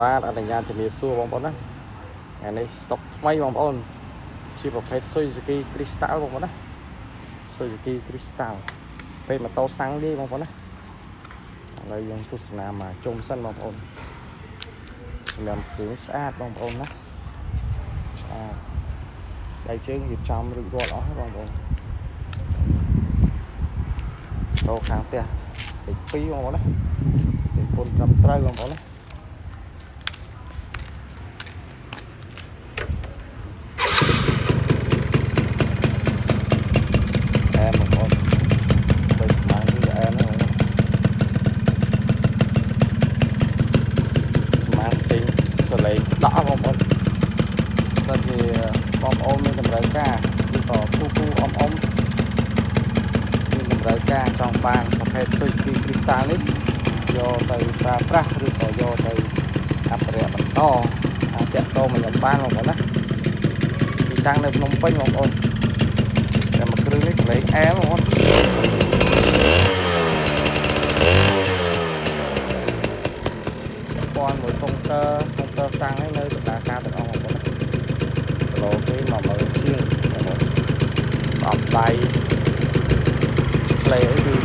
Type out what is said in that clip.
បាទអនុញ្ញាតជំរាបសួរបងប្អូនណាថ្ងៃនេះស្តុកថ្មីបងប្អូនជាប្រភេទ Suzuki Crystal បងប្អូនណា Suzuki Crystal ពេលម៉ូតូសាំងនេះបងប្អូនណាឥឡូវយើងទស្សនាមកជុំសិនបងប្អូនសម្រាប់គ្រឿងស្អាតបងប្អូនណាស្អាតដៃជើងរៀបចំរួចរាល់អស់បងប្អូនតោខាងផ្ទះលេខ2បងប្អូនណាលេខពុនត្រឹមត្រូវបងប្អូនណាលេងដកបងប្អូនសិនជាបងប្អូនមានតម្រូវការឬក៏គូអមមានតម្រូវការចង់បានប្រភេទ Suzuki Crystal នេះយកទៅប្រើប្រាស់ឬក៏យកទៅអភិរក្សបន្តអាចតាក់ទងមកខ្ញុំបានបងប្អូនណាទីតាំងនៅភ្នំពេញបងប្អូនតែមួយគ្រឿងនេះលេងអែលបងប្អូនព័ន្ធមួយកុំព្យូទ័រសាំងឲ្យនៅដំណើរការទាំងអស់បងប្អូនគីឡូគេ10000ជាងបងប្អូនអបដៃផ្លេអីគឺ